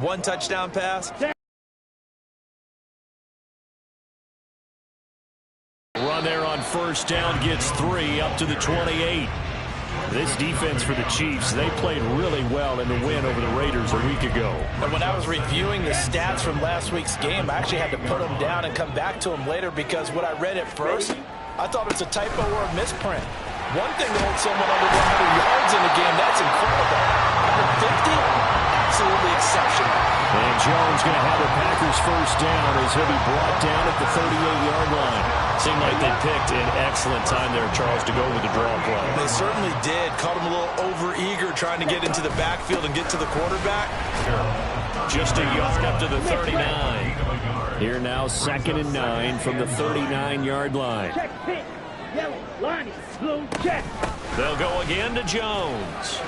One touchdown pass. Run there on first down, gets 3 up to the 28. This defense for the Chiefs, they played really well in the win over the Raiders a week ago. And when I was reviewing the stats from last week's game, I actually had to put them down and come back to them later because what I read at first, I thought it was a typo or a misprint. One thing to hold someone under 100 yards in the game, that's incredible. Under 50, absolutely exceptional. And Jones going to have the Packers first down as he'll be brought down at the 38-yard line. Seemed like they picked an excellent time there, Charles, to go with the draw play. They certainly did. Caught him a little over-eager trying to get into the backfield and get to the quarterback. Just a yard up to the 39. Here now, 2nd and 9 from the 39-yard line. They'll go again to Jones.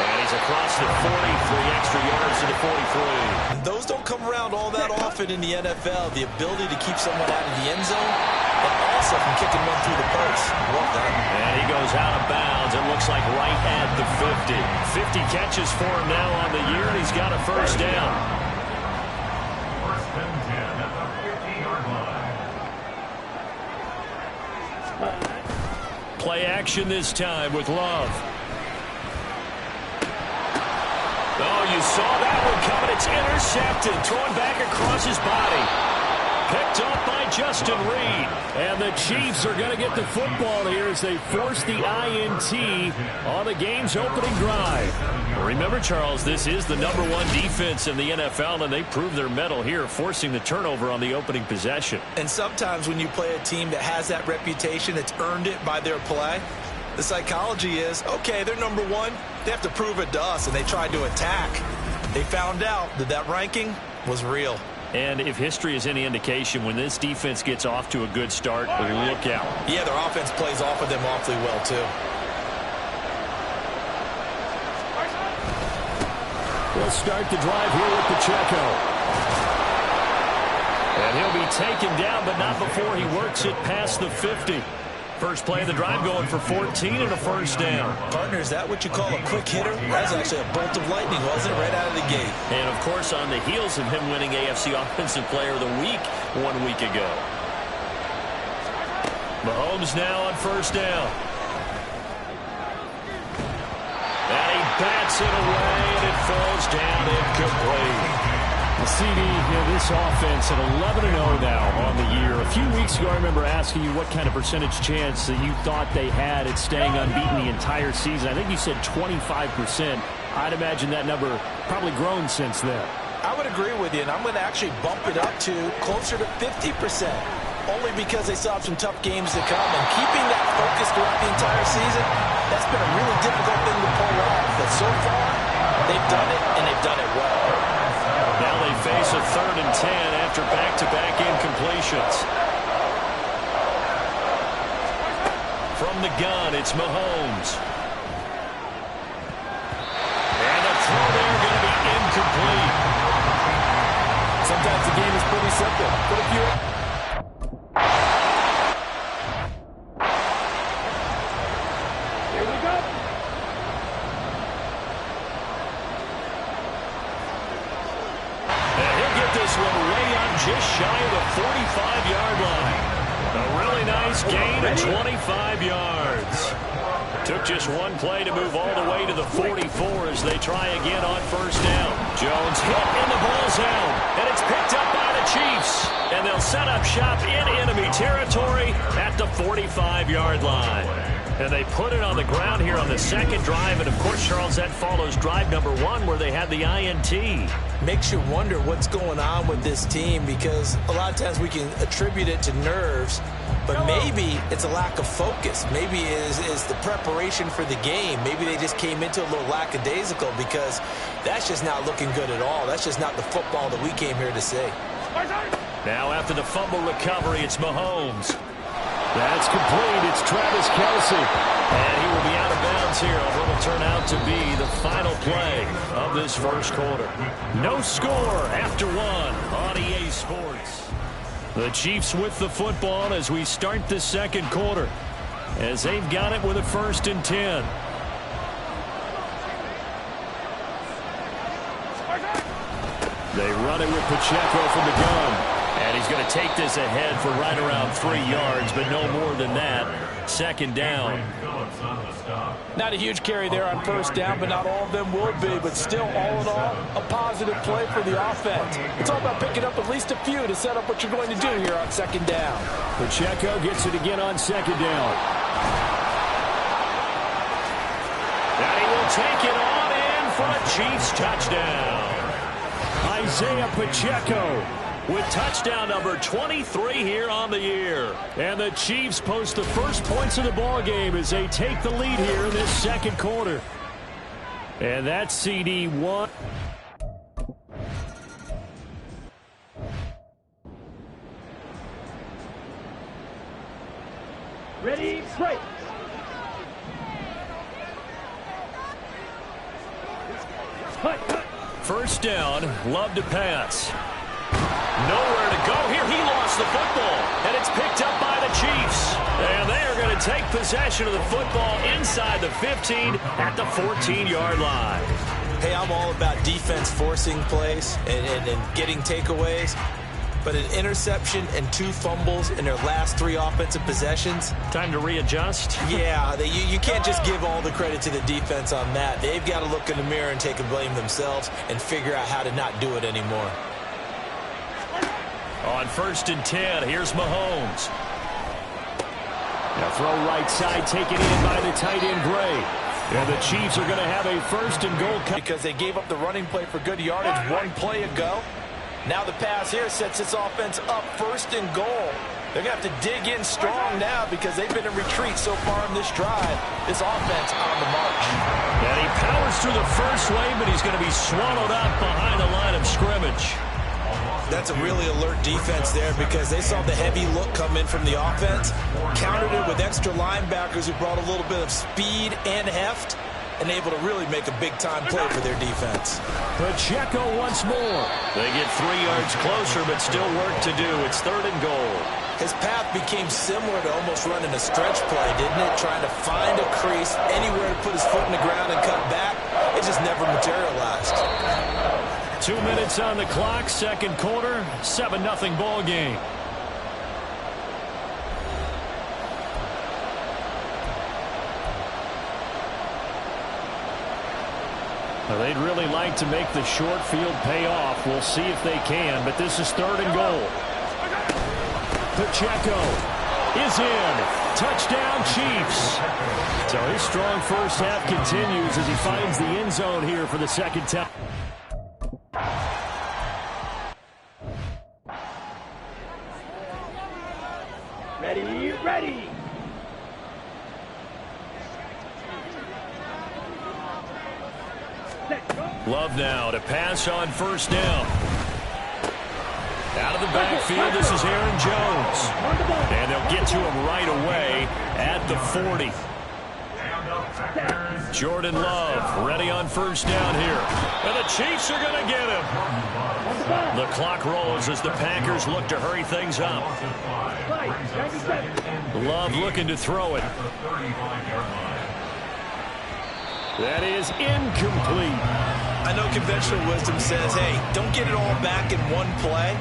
And he's across the 40, 3 extra yards to the 43. Those don't come around all that often in the NFL. The ability to keep someone out of the end zone and also from kicking one through the post. Well done. And he goes out of bounds. It looks like right at the 50. 50 catches for him now on the year, and he's got a first down. First and 10 at the 50-yard line. Play action this time with Love. Oh, you saw that one coming. It's intercepted. Thrown back across his body. Picked up by Justin Reed. And the Chiefs are going to get the football here as they force the INT on the game's opening drive. Remember, Charles, this is the #1 defense in the NFL, and they prove their mettle here, forcing the turnover on the opening possession. And sometimes when you play a team that has that reputation, that's earned it by their play, the psychology is, okay, they're #1. They have to prove it to us, and they tried to attack. They found out that that ranking was real. And if history is any indication, when this defense gets off to a good start, look out. Yeah, their offense plays off of them awfully well, too. We'll start the drive here with Pacheco. And he'll be taken down, but not before he works it past the 50. First play of the drive going for 14 and a first down. Partner, is that what you call a quick hitter? That's actually a bolt of lightning, wasn't it? Right out of the gate. And, of course, on the heels of him winning AFC Offensive Player of the Week 1 week ago. Mahomes now on first down. And he bats it away, and it falls down incomplete. The CD, this offense at 11-0 now on the year. A few weeks ago, I remember asking you what kind of percentage chance that you thought they had at staying unbeaten the entire season. I think you said 25%. I'd imagine that number probably grown since then. I would agree with you, and I'm going to actually bump it up to closer to 50%, only because they still have some tough games to come. And keeping that focus throughout the entire season, that's been a really difficult thing to pull off. But so far, they've done it, and they've done it well. Now they face a 3rd and 10 after back-to-back incompletions. From the gun, it's Mahomes. And the throw there going to be incomplete. Sometimes the game is pretty simple. Put a few... Just shy of the 45-yard line. A really nice gain of 25 yards. Took just one play to move all the way to the 44 as they try again on first down. Jones hit and the ball's out. And it's picked up by the Chiefs. And they'll set up shop in enemy territory at the 45-yard line. And they put it on the ground here on the second drive. And, of course, Charles, that follows drive #1 where they had the INT. Makes you wonder what's going on with this team because a lot of times we can attribute it to nerves, but maybe it's a lack of focus. Maybe it's the preparation for the game. Maybe they just came into a little lackadaisical because that's just not looking good at all. That's just not the football that we came here to see. Now after the fumble recovery, it's Mahomes. That's complete. It's Travis Kelce. And he will be out of bounds here on what will turn out to be the final play of this first quarter. No score after 1 on EA Sports. The Chiefs with the football as we start the second quarter, as they've got it with a 1st and 10. They run it with Pacheco from the gun. And he's going to take this ahead for right around 3 yards, but no more than that. Second down. Not a huge carry there on first down, but not all of them will be. But still, all in all, a positive play for the offense. It's all about picking up at least a few to set up what you're going to do here on second down. Pacheco gets it again on second down. And he will take it on in for a Chiefs touchdown. Isaiah Pacheco with touchdown number 23 here on the year. And the Chiefs post the first points of the ball game as they take the lead here in this second quarter. And that's CD1. Ready, break. First down, Love to pass. Nowhere to go here. He lost the football, and it's picked up by the Chiefs. And they are going to take possession of the football inside the 15 at the 14-yard line. Hey, I'm all about defense forcing plays and getting takeaways. But an interception and 2 fumbles in their last 3 offensive possessions. Time to readjust? Yeah, you can't just give all the credit to the defense on that. They've got to look in the mirror and take a blame themselves and figure out how to not do it anymore. On 1st and 10, here's Mahomes. Now throw right side, taken in by the tight end Gray. And the Chiefs are going to have a 1st and goal. Because they gave up the running play for good yardage 1 play ago. Now the pass here sets this offense up 1st and goal. They're going to have to dig in strong now because they've been in retreat so far in this drive. This offense on the march. And he powers through the first wave, but he's going to be swallowed up behind the line of scrimmage. That's a really alert defense there because they saw the heavy look come in from the offense, countered it with extra linebackers who brought a little bit of speed and heft, and able to really make a big-time play for their defense. Pacheco once more. They get 3 yards closer, but still work to do. It's 3rd and goal. His path became similar to almost running a stretch play, didn't it? Trying to find a crease, anywhere to put his foot in the ground and cut back. It just never materialized. 2 minutes on the clock, second quarter, 7-0 ball game. Well, they'd really like to make the short field pay off. We'll see if they can, but this is 3rd and goal. Pacheco is in. Touchdown, Chiefs. So his strong first half continues as he finds the end zone here for the second time. Ready, ready. Love now to pass on 1st down. Out of the backfield, this is Aaron Jones. And they'll get to him right away at the 40. Jordan Love ready on 1st down here. And the Chiefs are going to get him. The clock rolls as the Packers look to hurry things up. Love looking to throw it. That is incomplete. I know conventional wisdom says, hey, don't get it all back in one play.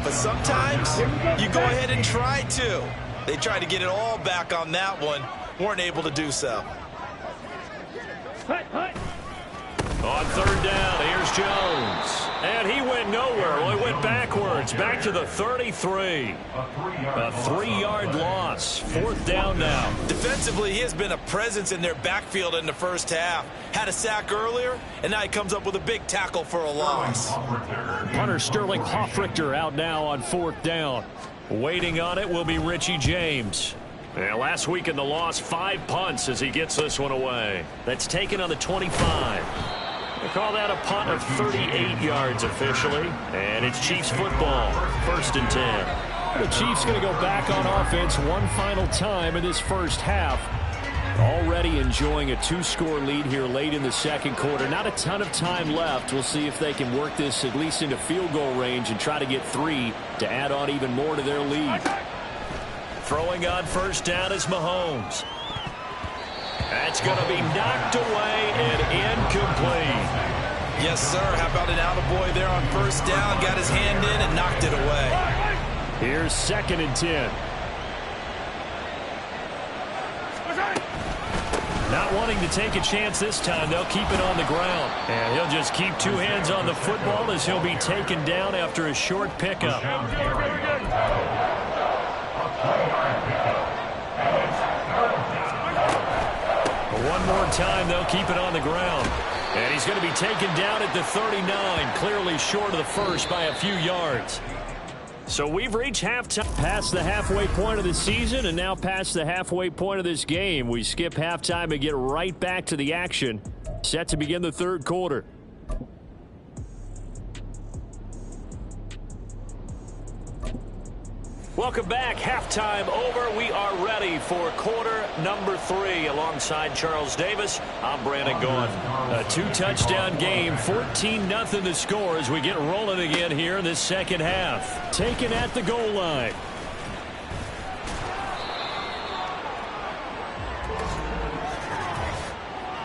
But sometimes you go ahead and try to. They tried to get it all back on that one. Weren't able to do so. On 3rd down, here's Jones. And he went nowhere. Well, he went backwards, back to the 33. A 3-yard loss. 4th down now. Defensively, he has been a presence in their backfield in the first half. Had a sack earlier, and now he comes up with a big tackle for a loss. Punter Sterling Hoffrichter out now on 4th down. Waiting on it will be Richie James. And last week in the loss, 5 punts as he gets this one away. That's taken on the 25. They call that a punt of 38 yards officially. And it's Chiefs football, 1st and 10. The Chiefs going to go back on offense one final time in this first half. Already enjoying a 2-score lead here late in the second quarter. Not a ton of time left. We'll see if they can work this at least into field goal range and try to get 3 to add on even more to their lead. Throwing on 1st down is Mahomes. That's going to be knocked away and incomplete. Yes, sir. How about an attaboy there on first down? Got his hand in and knocked it away. Here's 2nd and 10. Not wanting to take a chance this time, they'll keep it on the ground. And he'll just keep 2 hands on the football as he'll be taken down after a short pickup. One more time, they'll keep it on the ground. And he's going to be taken down at the 39, clearly short of the first by a few yards. So we've reached halftime, past the halfway point of the season, and now past the halfway point of this game. We skip halftime and get right back to the action. Set to begin the 3rd quarter. Welcome back. Halftime over. We are ready for quarter number 3. Alongside Charles Davis, I'm Brandon Gaughan. A 2-touchdown game, 14-0 the score as we get rolling again here in this second half. Taken at the goal line.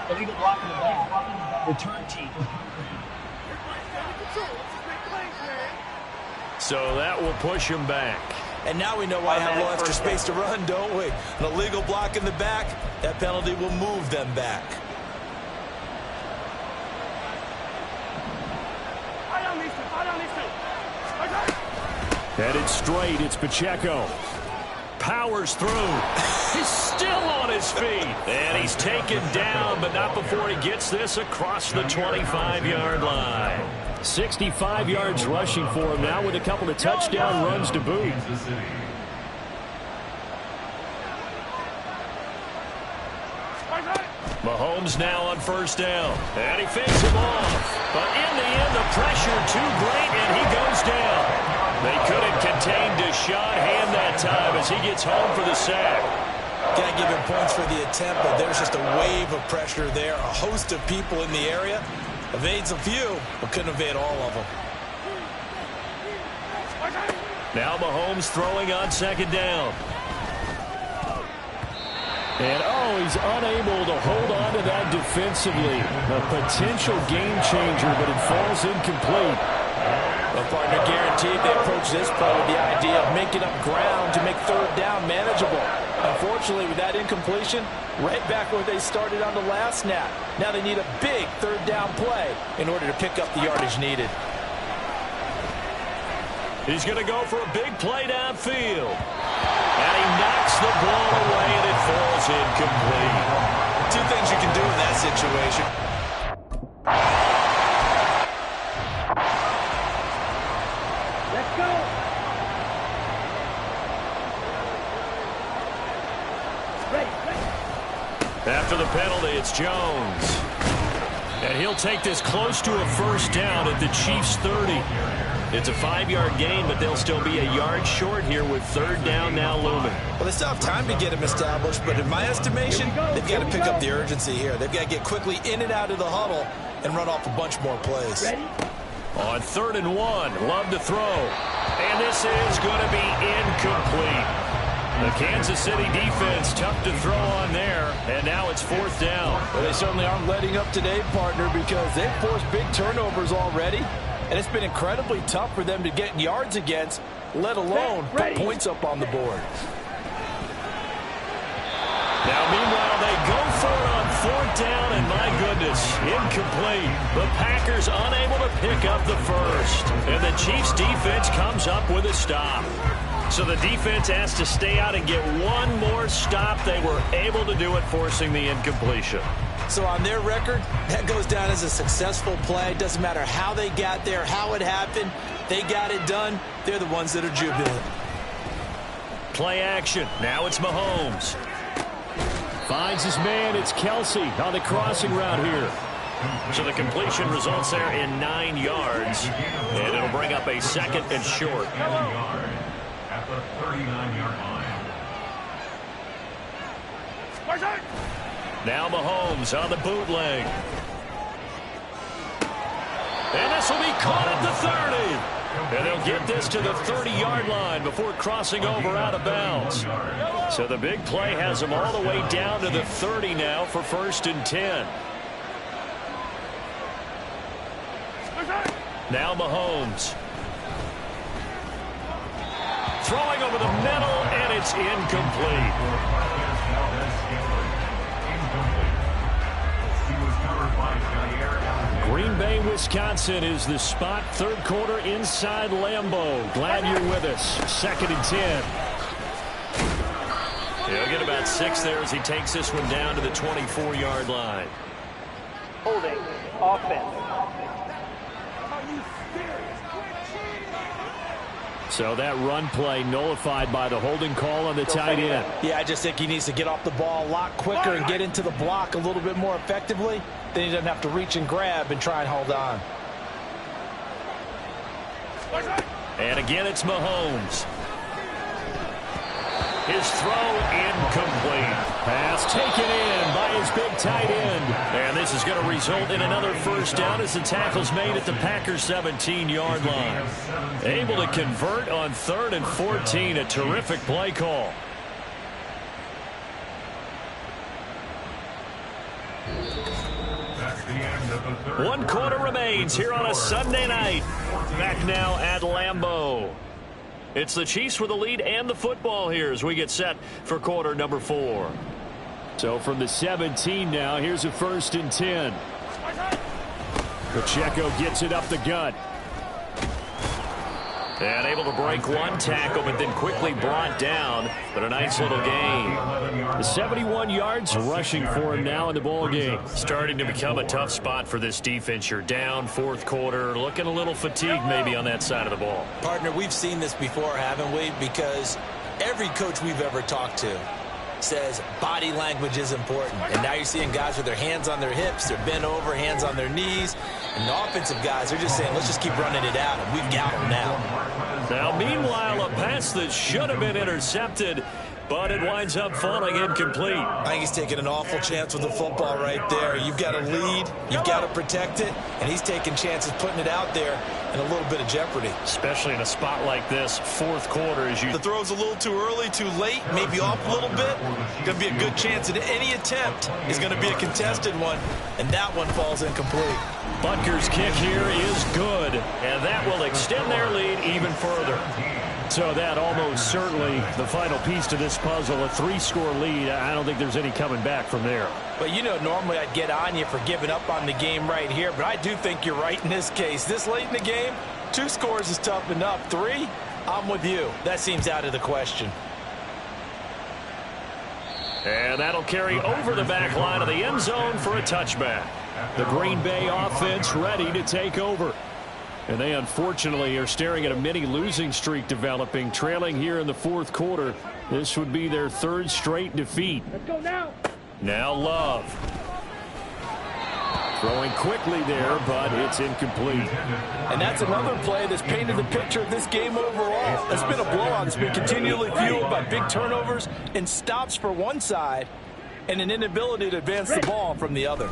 Illegal block in the back. Return team. So that will push him back. And now we know why I have a little extra space to run, don't we? An illegal block in the back, that penalty will move them back. Headed straight, it's Pacheco. Powers through. He's still on his feet. And he's taken down, but not before he gets this across the 25-yard line. 65 yards rushing for him now with a couple of touchdown runs to boot. Mahomes now on first down. And he fakes him off. But in the end, the pressure too great, and he goes down. They couldn't contain Deshaun Hand that time as he gets home for the sack. Can't give him points for the attempt, but there's just a wave of pressure there. A host of people in the area. Evades a few, but couldn't evade all of them. Now Mahomes throwing on 2nd down. And, he's unable to hold on to that defensively. A potential game changer, but it falls incomplete. Well, partner, guaranteed they approach this play with the idea of making up ground to make 3rd down manageable. Unfortunately, with that incompletion, right back where they started on the last snap. Now they need a big 3rd down play in order to pick up the yardage needed. He's going to go for a big play downfield. And he knocks the ball away, and it falls incomplete. 2 things you can do in that situation. Let's go. After the penalty, it's Jones. And he'll take this close to a first down at the Chiefs' 30. It's a 5-yard gain, but they'll still be a yard short here with 3rd down now looming. Well, they still have time to get him established, but in my estimation, they've got to pick up the urgency here. They've got to get quickly in and out of the huddle and run off a bunch more plays. Ready? On 3rd and 1, Love to throw. And this is going to be incomplete. The Kansas City defense tough to throw on there, and now it's 4th down. Well, they certainly aren't letting up today, partner, because they've forced big turnovers already, and it's been incredibly tough for them to get yards against, let alone put points up on the board. Now, meanwhile, they go for it on 4th down, and my goodness, incomplete. The Packers unable to pick up the first, and the Chiefs defense comes up with a stop. So the defense has to stay out and get one more stop. They were able to do it, forcing the incompletion. So on their record, that goes down as a successful play. Doesn't matter how they got there, how it happened. They got it done. They're the ones that are jubilant. Play action. Now it's Mahomes. Finds his man. It's Kelsey on the crossing route here. So the completion results there in 9 yards. And it'll bring up a 2nd and short. At the 39-yard line. Now Mahomes on the bootleg. And this will be caught at the 30. And they'll get this to the 30-yard line before crossing over out of bounds. So the big play has them all the way down to the 30 now for 1st and 10. Now Mahomes. Throwing over the middle, and it's incomplete. Green Bay, Wisconsin is the spot. Third quarter inside Lambeau. Glad you're with us. 2nd and 10. He'll get about 6 there as he takes this one down to the 24-yard line. Holding. Offense. So that run play nullified by the holding call on the tight end. Yeah, I just think he needs to get off the ball a lot quicker and get into the block a little bit more effectively. Then he doesn't have to reach and grab and try and hold on. And again, it's Mahomes. His throw incomplete. Pass taken in by his big tight end. And this is going to result in another first down as the tackle's made at the Packers' 17-yard line. Able to convert on 3rd and 14. A terrific play call. One quarter remains here on a Sunday night. Back now at Lambeau. It's the Chiefs with the lead and the football here as we get set for quarter number 4. So from the 17 now, here's a 1st and 10. Pacheco gets it up the gut. And able to break one tackle, but then quickly brought down. But a nice little gain. The 71 yards rushing for him now in the ball game. Starting to become a tough spot for this defense. You're down 4th quarter, looking a little fatigued maybe on that side of the ball. Partner, we've seen this before, haven't we? Because every coach we've ever talked to says body language is important. And now you're seeing guys with their hands on their hips, they're bent over, hands on their knees. And the offensive guys are just saying, let's just keep running it out, and we've got them now. Now, meanwhile, a pass that should have been intercepted, but it winds up falling incomplete. I think he's taking an awful chance with the football right there. You've got to lead, you've got to protect it, and he's taking chances putting it out there in a little bit of jeopardy. Especially in a spot like this, 4th quarter. As you the throw's a little too early, too late, maybe off a little bit. Going to be a good chance that any attempt is going to be a contested one, and that one falls incomplete. Butker's kick here is good, and that will extend their lead even further. So that almost certainly the final piece to this puzzle, a 3-score lead. I don't think there's any coming back from there. But you know, normally I'd get on you for giving up on the game right here, but I do think you're right in this case. This late in the game, 2 scores is tough enough. 3, I'm with you. That seems out of the question. And that'll carry over the back line of the end zone for a touchback. The Green Bay offense ready to take over. And they unfortunately are staring at a mini losing streak developing, trailing here in the 4th quarter. This would be their 3rd straight defeat. Let's go now. Now Love. Throwing quickly there, but it's incomplete. And that's another play that's painted the picture of this game overall. It's been a blowout. It's been continually fueled by big turnovers and stops for one side and an inability to advance the ball from the other.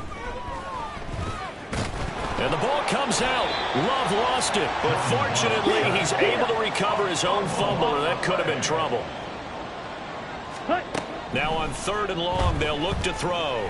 And the ball comes out. Love lost it, but fortunately he's able to recover his own fumble, or that could have been trouble. Now on 3rd and long, they'll look to throw.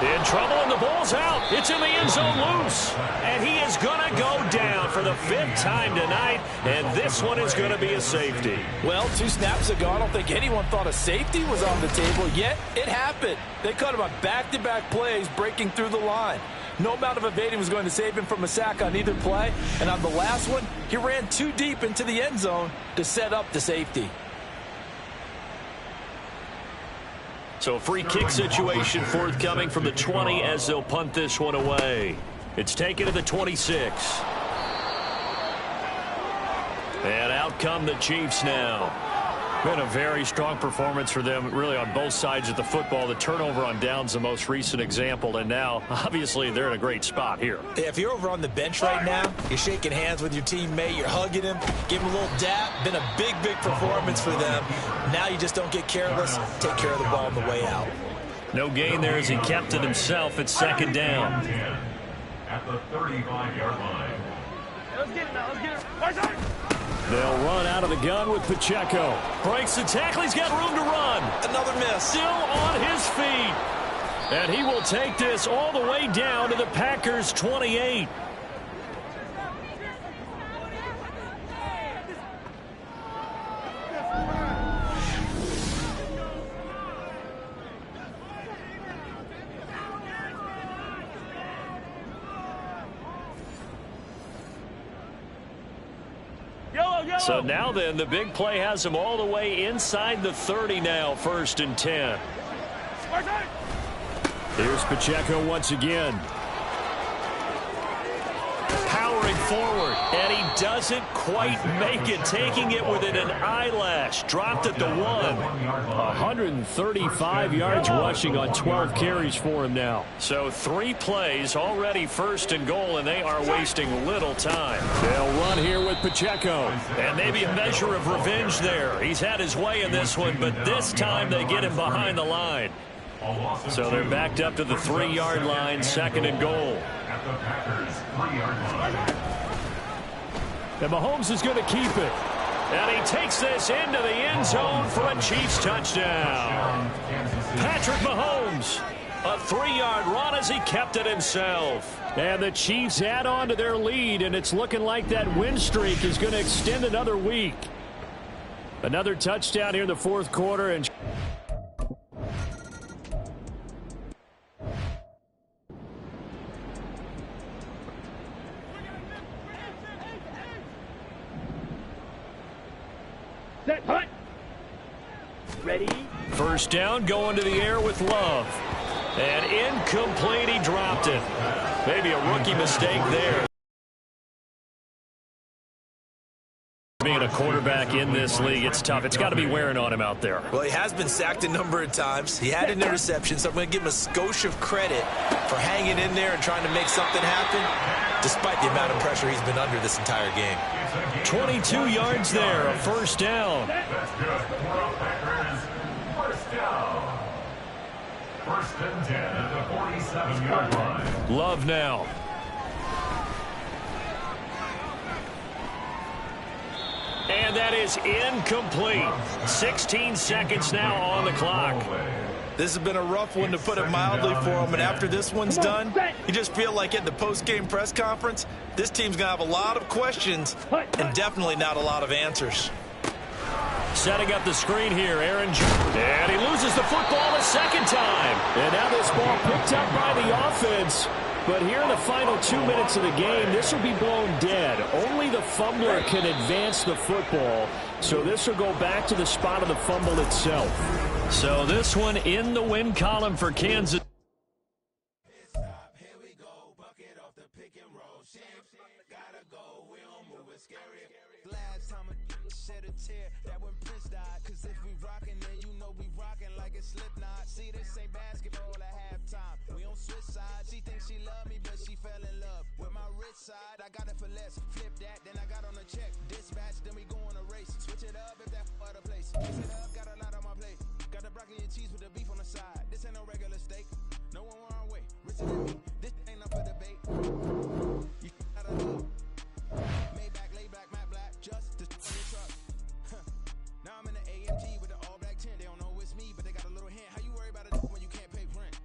In trouble, and the ball's out. It's in the end zone loose. And he is going to go down for the 5th time tonight, and this one is going to be a safety. Well, 2 snaps ago, I don't think anyone thought a safety was on the table, yet it happened. They cut him on back-to-back plays, breaking through the line. No amount of evading was going to save him from a sack on either play, and on the last one, he ran too deep into the end zone to set up the safety. So a free kick situation forthcoming from the 20 as they'll punt this one away. It's taken to the 26. And out come the Chiefs now. Been a very strong performance for them, really, on both sides of the football. The turnover on downs, the most recent example, and now, obviously, they're in a great spot here. Yeah, if you're over on the bench right now, you're shaking hands with your teammate, you're hugging him, give him a little dap. Been a big, big performance for them. Now you just don't get careless. Take care of the ball on the way out. No gain there as he kept it himself. It's 2nd down. At the 35-yard line. Let's get it now. Let's get it. They'll run out of the gun with Pacheco. Breaks the tackle. He's got room to run. Another miss. Still on his feet. And he will take this all the way down to the Packers' 28. So now then, the big play has them all the way inside the 30 now, 1st and 10. Here's Pacheco once again. Powering forward, and he doesn't quite make it, taking it within an eyelash. Dropped at the 1. 135 yards rushing on 12 carries for him now. So 3 plays, already 1st and goal, and they are wasting little time. They'll run here with Pacheco. And maybe a measure of revenge there. He's had his way in this one, but this time they get him behind the line. So they're backed up to the 3-yard line, 2nd and goal. And Mahomes is going to keep it. And he takes this into the end zone for a Chiefs touchdown. Patrick Mahomes, a 3-yard run as he kept it himself. And the Chiefs add on to their lead, and it's looking like that win streak is going to extend another week. Another touchdown here in the 4th quarter, and Set, punt. Ready? 1st down, going to the air with Love. And incomplete, he dropped it. Maybe a rookie mistake there. Being a quarterback in this league, it's tough. It's got to be wearing on him out there. Well, he has been sacked a number of times. He had an interception, so I'm going to give him a skosh of credit for hanging in there and trying to make something happen, despite the amount of pressure he's been under this entire game. 22 yards there, a 1st down. That's good. First down. 1st and 10 at the 47-yard line. Love now. And that is incomplete. 16 seconds now on the clock. This has been a rough one, to put it mildly, for him. And after this one's done, you just feel like at the post-game press conference, this team's going to have a lot of questions and definitely not a lot of answers. Setting up the screen here, Aaron Jones. And he loses the football a 2nd time. And now this ball picked up by the offense. But here in the final 2 minutes of the game, this will be blown dead. Only the fumbler can advance the football. So this will go back to the spot of the fumble itself. So this one in the win column for Kansas. I got it for less. Flip that, then I got on a check. Dispatch, then we go on a race. Switch it up if that other place. Mix it up, got a lot on my plate. Got the broccoli and cheese with the beef on the side. This ain't no regular steak. No one wrong way. Richer than me. This ain't up for debate. You gotta love. Maybach, lay back, matte black. Just to on your truck. Now I'm in the AMG with the all black tint. They don't know it's me, but they got a little hint. How you worry about it when you can't pay rent?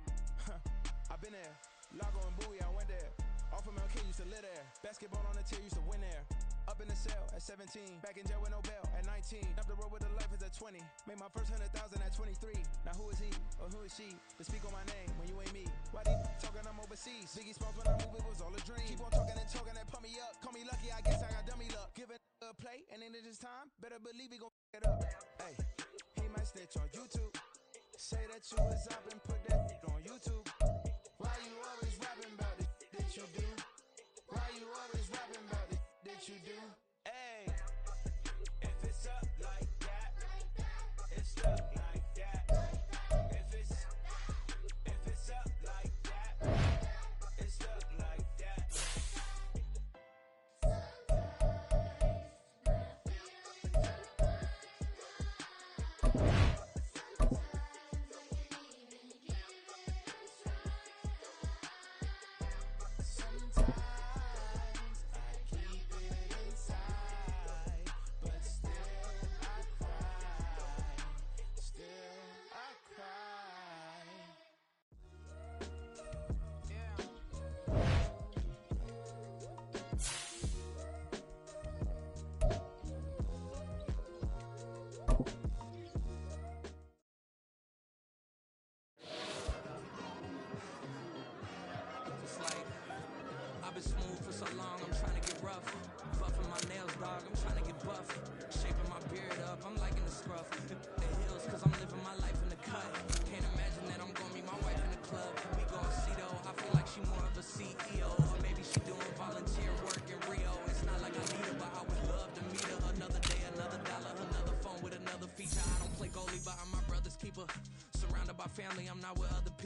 I've been there. Lago and Bowie, I went there. Off of Mount King, used to live there. Basketball on the tier, used to win there. Up in the cell at 17. Back in jail with no bail at 19. Up the road with the life is at 20. Made my first 100,000 at 23. Now who is he or who is she to speak on my name when you ain't me? Why they talking I'm overseas? Biggie Smalls when I move, it was all a dream. Keep on talking and talking and pump me up. Call me lucky, I guess I got dummy luck. Give it a play and then it is time. Better believe we gon' it up. Hey, he might snitch on YouTube. Say that you was up and put that on YouTube. Why you always rapping about it that you do? Why you always rapping about it that you do? Hey, if it's up like that, it's stuck like that. If it's up like that, it's stuck like that. Sometimes I keep it inside.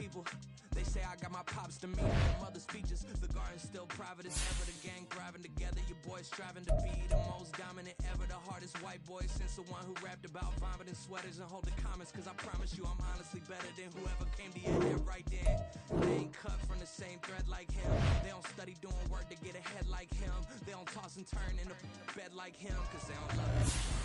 people. They say I got my pops to meet their mother's features. The garden's still private as ever. The gang thriving together. Your boys striving to be the most dominant ever. The hardest white boy since the one who rapped about vomiting sweaters and holding comments. Cause I promise you I'm honestly better than whoever came to your head right then. They ain't cut from the same thread like him. They don't study doing work to get ahead like him. They don't toss and turn in the bed like him. Cause they don't love it.